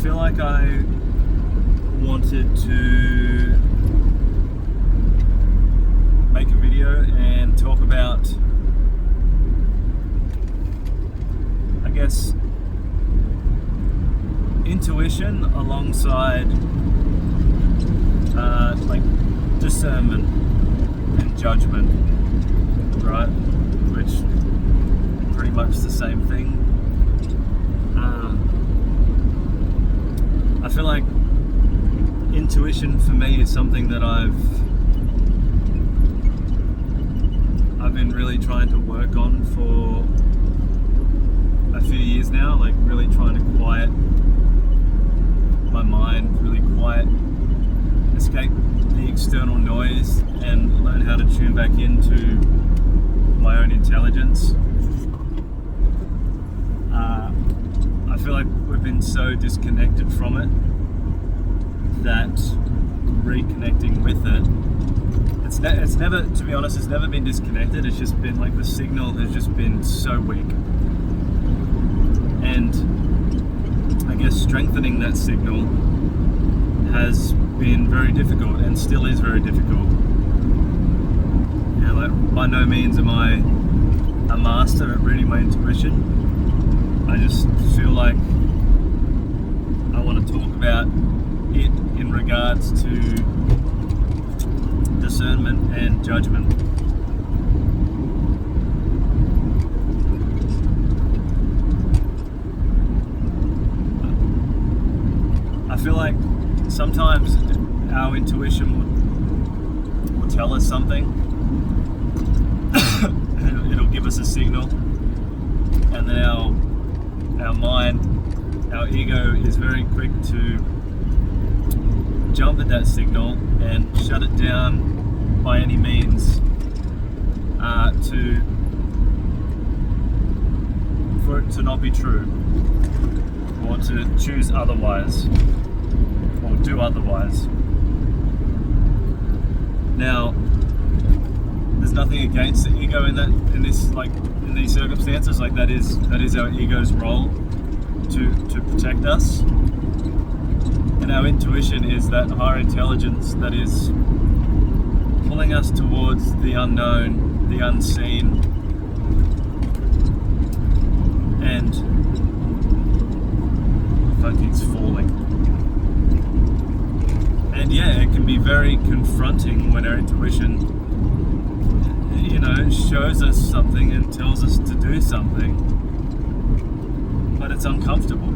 feel like I wanted to make a video and talk about, I guess, intuition alongside like discernment and judgment, right? Which pretty much the same thing. I feel like intuition for me is something that I've been really trying to work on for a few years now, like really trying to quiet my mind, really quiet, escape the external noise and learn how to tune back into my own intelligence. I feel like we've been so disconnected from it that reconnecting with it, it's never, to be honest, it's never been disconnected. It's just been like the signal has just been so weak, and I guess strengthening that signal has been very difficult and still is very difficult. Like by no means am I a master at reading my intuition. I just feel like I want to talk about it in regards to discernment and judgment. I feel like sometimes our intuition will tell us something. It'll give us a signal, and then our mind, our ego is very quick to jump at that signal and shut it down by any means for it to not be true, or to choose otherwise, or do otherwise. Now, there's nothing against the ego in these circumstances. Like that is our ego's role to protect us, and our intuition is that higher intelligence that is pulling us towards the unknown, the unseen, and it's falling. And yeah, it can be very confronting when our intuition, shows us something and tells us to do something, but it's uncomfortable,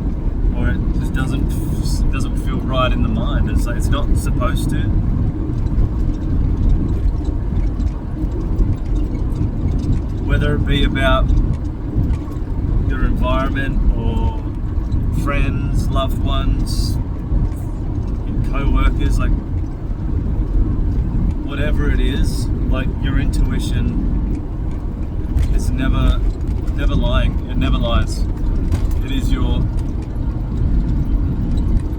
or it just doesn't feel right in the mind. It's like it's not supposed to. Whether it be about your environment or friends, loved ones, co-workers, like whatever it is, like your intuition is never lying. It never lies. It is your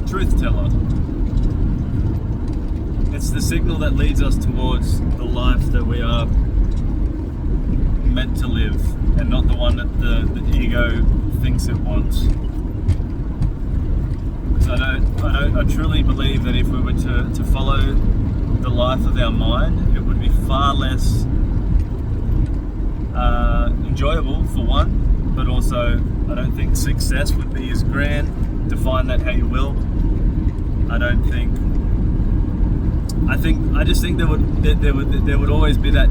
truth teller. It's the signal that leads us towards the life that we are meant to live, and not the one that the ego thinks it wants. So I truly believe that if we were to follow the life of our mind, it would be far less enjoyable, for one, but also I don't think success would be as grand. Define that how you will. I just think there would always be a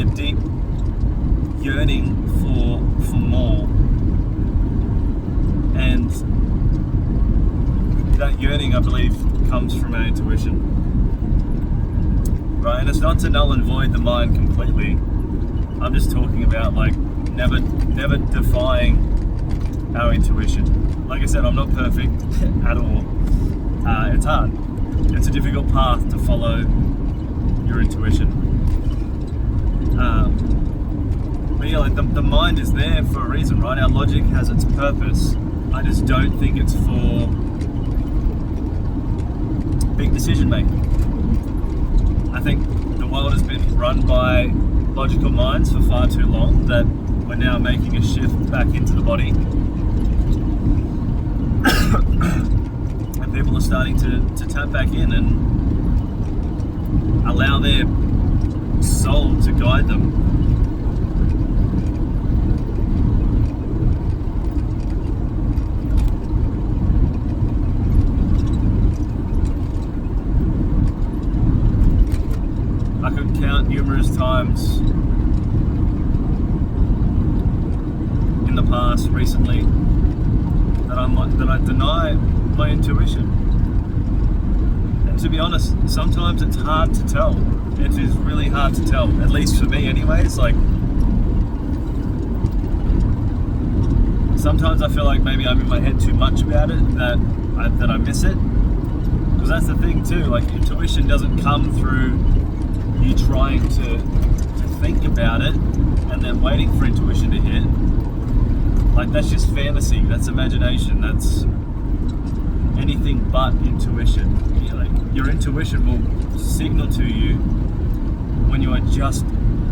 deep yearning for more, and that yearning, I believe, comes from our intuition, right? And it's not to null and void the mind completely. I'm just talking about like never defying our intuition. Like I said, I'm not perfect at all. It's hard. It's a difficult path to follow your intuition. But yeah, like the mind is there for a reason, right? Our logic has its purpose. I just don't think it's for big decision making. I think the world has been run by logical minds for far too long that we're now making a shift back into the body. starting to tap back in and allow their soul to guide them. I could count numerous times in the past, recently, that I deny my intuition. And to be honest, sometimes it's hard to tell. It is really hard to tell, at least for me anyways. Like, sometimes I feel like maybe I'm in my head too much about it, that I miss it. Because that's the thing too, like intuition doesn't come through you trying to think about it and then waiting for intuition to hit. Like, that's just fantasy, that's imagination, that's anything but intuition. Your intuition will signal to you when you are just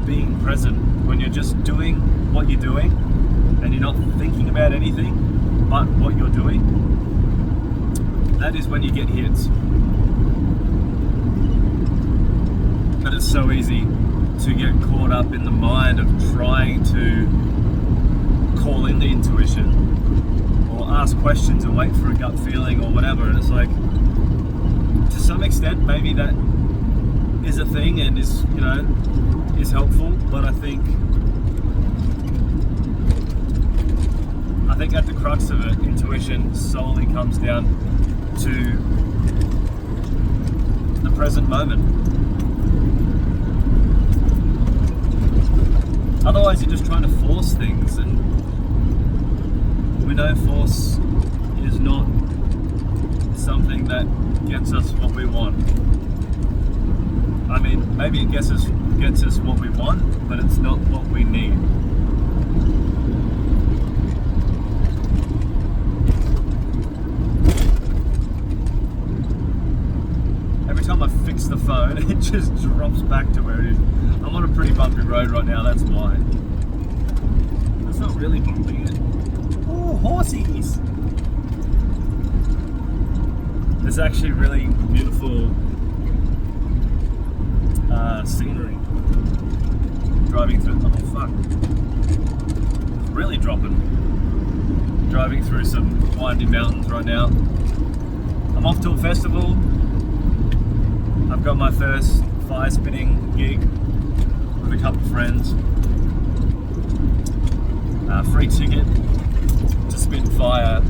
being present, when you're just doing what you're doing and you're not thinking about anything but what you're doing. That is when you get hits. But it's so easy to get caught up in the mind of trying to call in the intuition or ask questions and wait for a gut feeling or whatever. And it's like, to some extent, maybe that is a thing and is, is helpful. But I think at the crux of it, intuition solely comes down to the present moment. Otherwise, you're just trying to force things, and we know force is not something that gets us what we want. I mean, maybe it gets us what we want, but it's not what we need. Every time I fix the phone, it just drops back to where it is. I'm on a pretty bumpy road right now, that's why. It's not really bumpy. Oh, horsies! There's actually really beautiful scenery driving through. Oh fuck! It's really dropping. Driving through some winding mountains right now. I'm off to a festival. I've got my first fire spinning gig with a couple of friends. Free ticket to spin fire.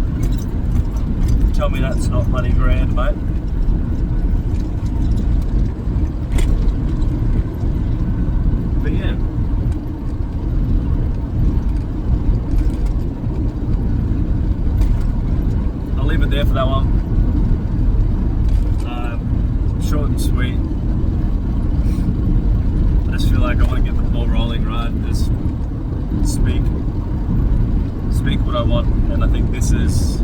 Tell me that's not money grand, mate. But yeah. I'll leave it there for that one. Short and sweet. I just feel like I want to get the ball rolling, right? Just speak what I want, and I think this is